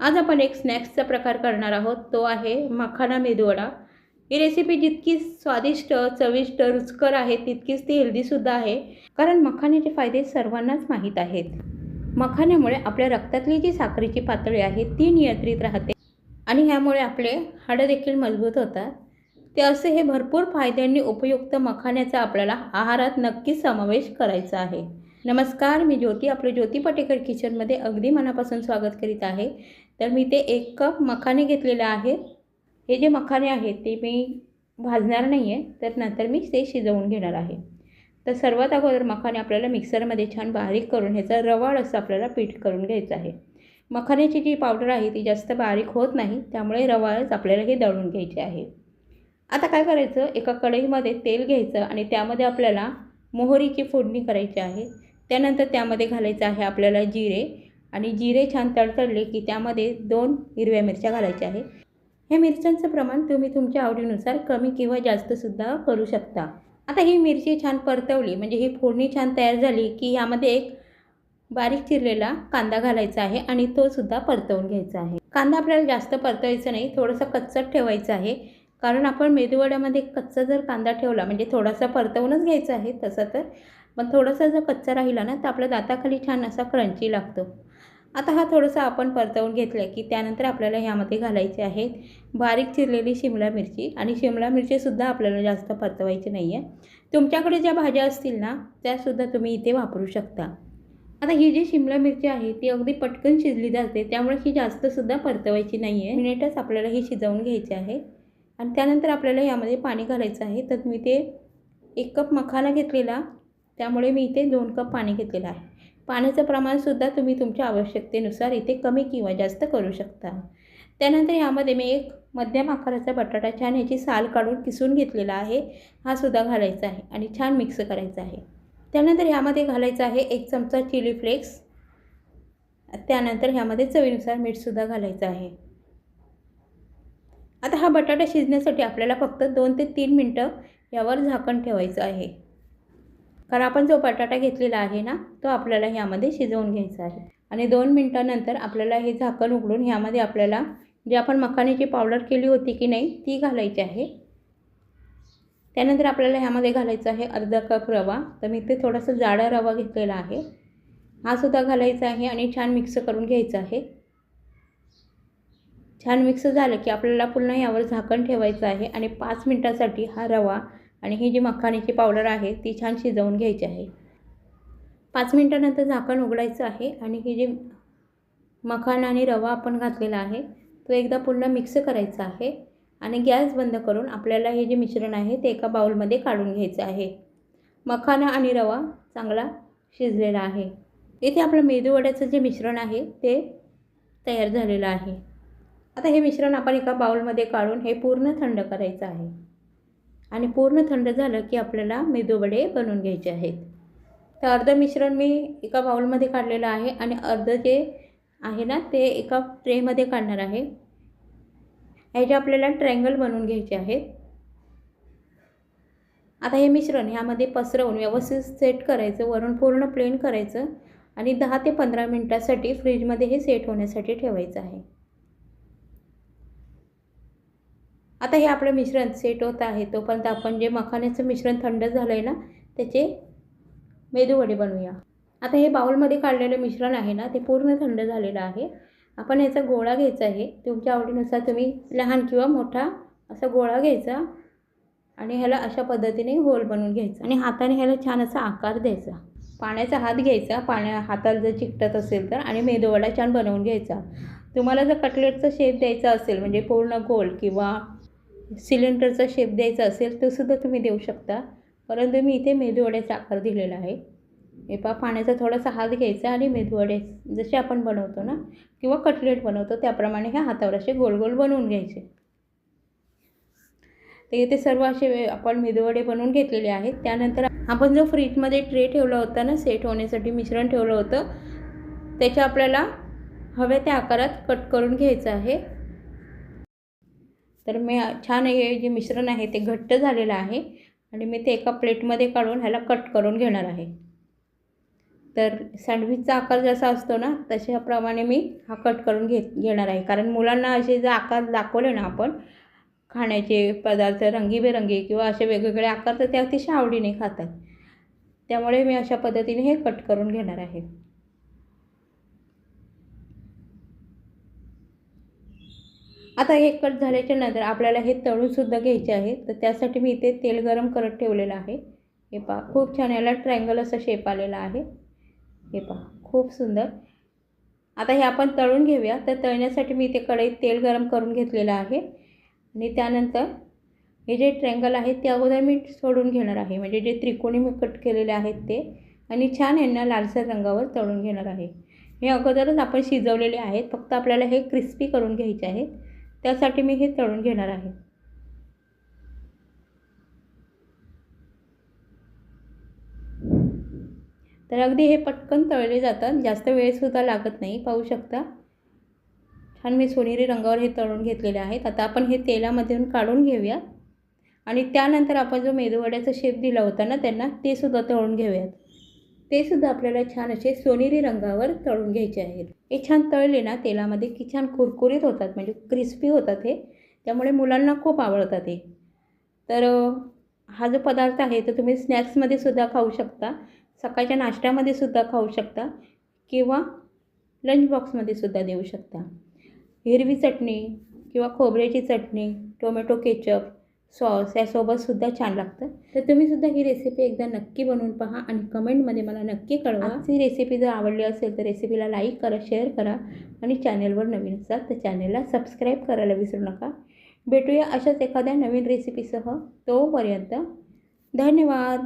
आज आपण एक स्नॅक्सचा प्रकार करणार आहोत, तो आहे मखाना मेदूवडा। ही रेसिपी जितकी स्वादिष्ट, चविष्ट, रुचकर आहे तितकीच ती हेल्दीसुद्धा आहे, कारण मखाण्याचे फायदे सर्वांनाच माहीत आहेत। मखाण्यामुळे आपल्या रक्तातली जी साखरेची पातळी आहे ती नियंत्रित राहते आणि ह्यामुळे आपले हाडं देखील मजबूत होतात। ते असे हे भरपूर फायद्यांनी उपयुक्त मखाण्याचा आपल्याला आहारात नक्कीच समावेश करायचा आहे। नमस्कार, मी ज्योती, आपले ज्योती पटेकर किचनमध्ये अगदी मनापासून स्वागत करीत आहे। तर मी ते 1 कप मखाने घेतलेले आहेत। हे जे मखाने आहेत ते मी भाजणार नाही आहे, तर नंतर मी ते शिजवून घेणार आहे। तर सर्वात अगोदर मखाने आपल्याला मिक्सरमध्ये छान बारीक करून ह्याचा रवाळ असं आपल्याला पीठ करून घ्यायचं आहे। मखाण्याची जी पावडर आहे ती जास्त बारीक होत नाही, त्यामुळे रवाळच आपल्याला हे दळून घ्यायचे आहे। आता काय करायचं, एका कढईमध्ये तेल घ्यायचं आणि त्यामध्ये आपल्याला मोहरीची फोडणी करायची आहे। त्यानंतर त्यामध्ये घालायचं आहे आपल्याला जिरे आणि जिरे छान तडतडले की त्यामध्ये 2 हिरव्या मिरच्या घालायच्या आहे। हे मिरच्यांचं प्रमाण तुम्ही तुमच्या आवडीनुसार कमी किंवा जास्तसुद्धा करू शकता। आता ही मिरची छान परतवली म्हणजे ही फोडणी छान तयार झाली की यामध्ये एक बारीक चिरलेला कांदा घालायचा आहे आणि तो सुद्धा परतवून घ्यायचा आहे। कांदा आपल्याला जास्त परतवायचा नाही, थोडासा कच्चाच ठेवायचा आहे, कारण आपण मेदूवड्यामध्ये कच्चा जर कांदा ठेवला म्हणजे थोडासा परतवूनच घ्यायचा आहे तसं तर, पण थोडासा जर कच्चा राहिला ना तर आपल्या दाताखाली छान असा क्रंची लागतो। आता हा थोडासा आपण परतवून घेतला की त्यानंतर आपल्याला ह्यामध्ये घालायचे आहेत बारीक चिरलेली शिमला मिरची आणि शिमला मिरचीसुद्धा आपल्याला जास्त परतवायची नाही आहे। तुमच्याकडे ज्या भाज्या असतील ना त्यासुद्धा तुम्ही इथे वापरू शकता। आता ही जी शिमला मिरची आहे ती अगदी पटकन शिजली जाते, त्यामुळे ही जास्तसुद्धा परतवायची नाही आहे, मिनिटच आपल्याला ही शिजवून घ्यायची आहे। आणि त्यानंतर आपल्याला यामध्ये पाणी घालायचं आहे। तर मी ते 1 कप मखाना घेतलेला, त्यामुळे मी इथे 2 कप पाणी घेतलेलं आहे। पाण्याचं प्रमाणसुद्धा तुम्ही तुमच्या आवश्यकतेनुसार इथे कमी किंवा जास्त करू शकता। त्यानंतर यामध्ये मी एक मध्यम आकाराचा बटाटा छान ह्याची साल काढून किसून घेतलेला आहे, हा सुद्धा घालायचा आहे आणि छान मिक्स करायचा आहे। त्यानंतर ह्यामध्ये घालायचं आहे 1 चमचा चिली फ्लेक्स। त्यानंतर ह्यामध्ये चवीनुसार मीठसुद्धा घालायचं आहे। आता हा बटाटा शिजण्यासाठी आपल्याला फक्त 2 ते 3 मिनटं यावर झाकण ठेवायचं आहे, कारण आपण जो बटाटा घेतलेला आहे ना तो आपल्याला ह्यामध्ये शिजवून घ्यायचा आहे। आणि 2 मिनटानंतर आपल्याला हे झाकण उघडून ह्यामध्ये आपल्याला जी आपण मखाण्याची पावडर केली होती की नाही ती घालायची आहे। त्यानंतर आपल्याला ह्यामध्ये घालायचं आहे अर्धा कप रवा। तर मी ते थोडासा जाडा रवा घेतलेला आहे, हा सुद्धा घालायचा आहे आणि छान मिक्स करून घ्यायचं आहे। छान मिक्स झालं की आपल्याला पुन्हा यावर झाकण ठेवायचं आहे आणि 5 मिनिटांसाठी हा रवा आणि ही जी मखाण्याची पावडर आहे ती छान शिजवून घ्यायची आहे। 5 मिनिटानंतर झाकण उघडायचं आहे आणि ही जी मखाना आणि रवा आपण घातलेला आहे तो एकदा पुन्हा मिक्स करायचा आहे आणि गॅस बंद करून आपल्याला हे जे मिश्रण आहे ते एका बाउलमध्ये काढून घ्यायचं आहे। मखाना आणि रवा चांगला शिजलेला आहे। इथे आपलं मेदूवड्याचं जे मिश्रण आहे ते तयार झालेलं आहे। आता हे मिश्रण आपण एका बाउलमध्ये काढून हे पूर्ण थंड करायचं आहे आणि पूर्ण थंड झालं की आपल्याला मेदूवडे बनवून घ्यायचे आहेत। तर अर्धं मिश्रण मी एका बाउलमध्ये काढलेलं आहे आणि अर्धं जे आहे ना ते एका ट्रेमध्ये काढणार आहे। ह्याचे आपल्याला ट्रायंगल बनवून घ्यायचे आहेत। आता हे मिश्रण ह्यामध्ये पसरवून व्यवस्थित सेट करायचं, वरून पूर्ण प्लेन करायचं आणि 10 ते 15 मिनिटांसाठी फ्रीजमध्ये हे सेट होण्यासाठी ठेवायचं आहे। आता हे आपलं मिश्रण सेट होत आहे, तोपर्यंत आपण जे मखाण्याचं मिश्रण थंड झालं आहे ना त्याचे मेदूवडे बनवूया। आता हे बाउलमध्ये काढलेलं मिश्रण आहे ना ते पूर्ण थंड झालेलं आहे। आपण याचा गोळा घ्यायचा आहे, तुमच्या आवडीनुसार तुम्ही लहान किंवा मोठा असा गोळा घ्यायचा आणि ह्याला अशा पद्धतीने होल बनवून घ्यायचा आणि हाताने ह्याला छान असा आकार द्यायचा। पाण्याचा हात घ्यायचा, हाताला जर चिकटत असेल तर, आणि मेदूवडा छान बनवून घ्यायचा। तुम्हाला जर कटलेटचा शेप द्यायचा असेल म्हणजे पूर्ण गोल किंवा सिलेंडरचा शेप द्यायचा असेल तो सुद्धा तुम्ही देऊ शकता, परंतु मी इथे मेदूवड्याचा आकार दिलेला आहे। हे पहा, पाण्याचा थोडासा हात घ्यायचा आणि मेदूवडे जसे आपण बनवतो ना किंवा कटलेट बनवतो त्याप्रमाणे ह्या हातावर असे गोल गोल बनवून घ्यायचे। तर इथे सर्व असे आपण मेदूवडे बनवून घेतलेले आहेत। त्यानंतर आपण जो फ्रीजमध्ये ट्रे ठेवला होता ना सेट होण्यासाठी मिश्रण ठेवलं होतं त्याच्या आपल्याला हव्या त्या आकारात कट करून घ्यायचं आहे। तर मी छान हे जे मिश्रण आहे ते घट्ट झालेलं आहे आणि मी ते एका प्लेटमध्ये काढून ह्याला कट करून घेणार आहे। तर सँडविचचा आकार जसा असतो ना तशाप्रमाणे मी हा कट करून घेणार आहे. कारण मुलांना असे जर आकार दाखवले ना आपण खाण्याचे पदार्थ रंगीबेरंगी किंवा असे वेगवेगळे आकार तर ते अतिशय आवडीने खातात. त्यामुळे मी अशा पद्धतीने हे कट करून घेणार आहे. आता हे कट झाल्याच्या नंतर आपल्याला हे तळूनसुद्धा घ्यायचे आहे. तर त्यासाठी मी इथे तेल गरम करत ठेवलेलं आहे. हे पहा खूप छान याला ट्रायंगल असा शेप आलेला आहे. हे पहा खूप सुंदर. आता हे आपण तळून घेऊया. तर तळण्यासाठी मी इथे कढईत तेल गरम करून घेतलेलं आहे आणि त्यानंतर हे जे ट्रायंगल आहे ते अगोदर मी सोडून घेणार आहे. म्हणजे जे त्रिकोणी मी कट केलेले आहेत ते आणि छान यांना लालसर रंगावर तळून घेणार आहे. हे अगोदरच आपण शिजवलेले आहेत. फक्त आपल्याला हे क्रिस्पी करून घ्यायचे आहेत. त्यासाठी मी हे तळून घेणार आहे. तर अगदी हे पटकन तळले जातात. जास्त वेळसुद्धा लागत नाही. पाहू शकता छान मी सोनेरी रंगावर हे तळून घेतलेले आहेत. आता आपण हे तेलामधून काढून घेऊया आणि त्यानंतर आपण जो मेदूवड्याचा शेप दिला होता ना त्यांना ते सुद्धा तळून घेऊयात. ते सुद्धा आपल्याला छान असे सोनेरी रंगावर तळून घ्यायचे आहेत. हे छान तळले ना तेलामध्ये की छान कुरकुरीत होतात म्हणजे क्रिस्पी होतात हे. त्यामुळे मुलांना खूप आवडतात हे. तर हा जो पदार्थ आहे तो तुम्ही स्नॅक्समध्ये सुद्धा खाऊ शकता, सकाळच्या नाश्त्यामध्ये सुद्धा खाऊ शकता किंवा लंच बॉक्समध्ये सुद्धा देऊ शकता. हिरवी चटणी किंवा खोबऱ्याची चटणी, टोमॅटो केचप, सॉस यासोबतसुद्धा छान लागतं. तर तुम्हीसुद्धा ही रेसिपी एकदा नक्की बनवून पहा आणि कमेंटमध्ये मला नक्की कळवा. ही रेसिपी जर आवडली असेल तर रेसिपीला लाईक करा, शेअर करा आणि चॅनलवर नवीन असाल तर चॅनलला सबस्क्राईब करायला विसरू नका. भेटूया अशाच एखाद्या नवीन रेसिपीसह. तोपर्यंत धन्यवाद.